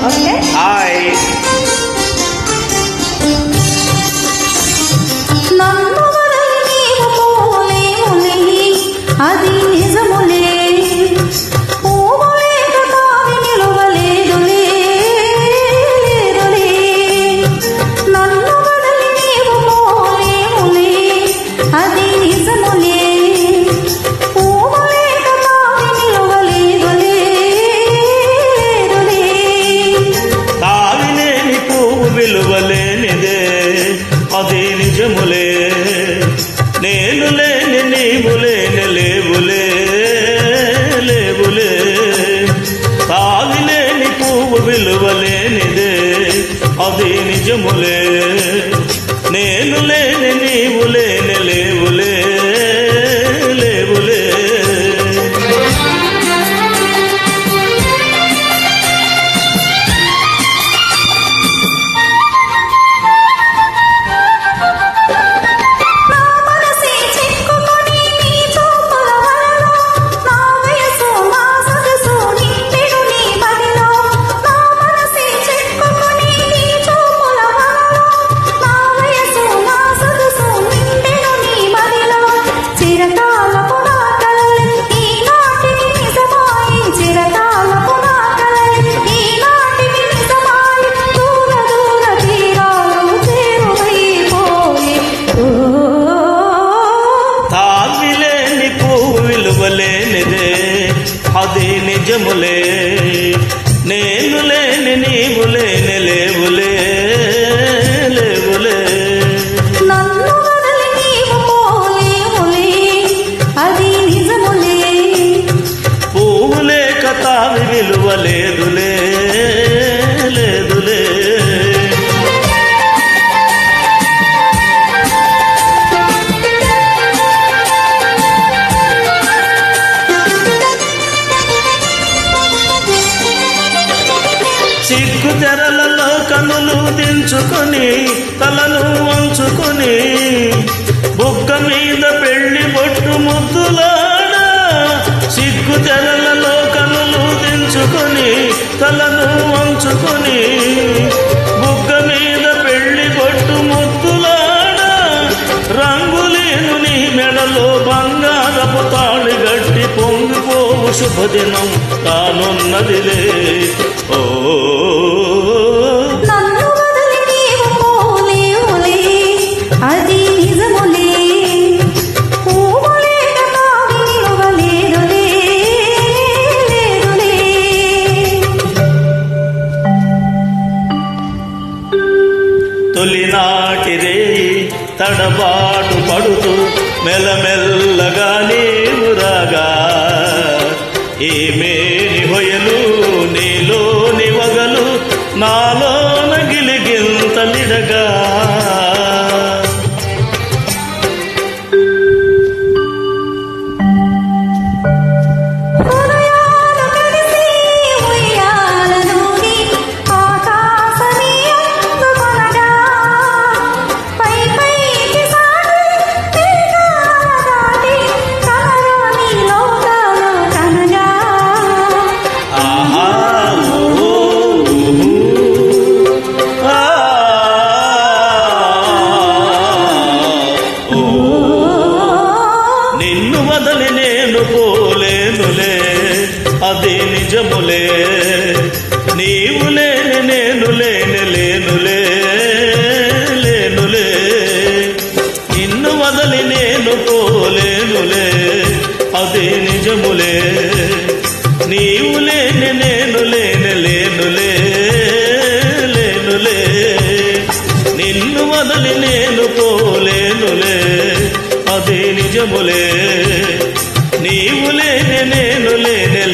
Hi. అది నిజములే పూలేక తావి నిలువలేదులే లేదులే నన్ను వదలి నీవు పోలేములే అది నిజములే పూలేక తావి నిలువలేదులే లేదులే తావిలేని పువ్వు విలువలేనిదే అది నిజములే నేను లేని నీవు లేని లేవులే లేవులే తావిలేని పువ్వు విలువలేనిదే అది నిజములే నేను లేని నీవు లేని లేవులే లేవులే లేనిదే అది నిజములే నేను లేని నీవు లేని లేవులే లేవులే నన్ను వదలి నీవు పోలేములే అది నిజములే పువ్వులే తావి విలువలేదులే లేదులే సిగ్గు తెరలలో కనులు దించుకొని తలను వంచుకొని బుగ్గ మీద పెళ్లి బొట్టు ముద్దులాడా సిగ్గు తెరలలో కనులు దించుకొని తలను వంచుకొని బుగ్గ మీద పెళ్లి బొట్టు ముద్దులాడా రంగులేను నీ మెడలో బంగారపు తాళి గట్టి పొంగిపోవు శుభదినం తానున్నదిలే ఓ నన్ను వదలి నీవు పోలేవులే అది నిజములే పూలేక తావి నిలువలేదులే లేదులే తొలినాటి రేయి తడబాటు పడుతూ మెల్లమెల్లగా నీవు రాగా ఈ మేని హొయలు నీలోని వగలు నాలోన గిలిగింతలిడగా నిన్ను వదలి నేను పోలేనులే అది నిజములే నీవు లేని నేను లేని లేనులే లేనులే నిన్ను వదలి నేను పోలేనులే అది నిజములే నీవు లేని నేను లేని లేనులే లేనులే నిన్ను వదలి నేను పోలేనులే అది నిజములే నీవు లేని నేను లేని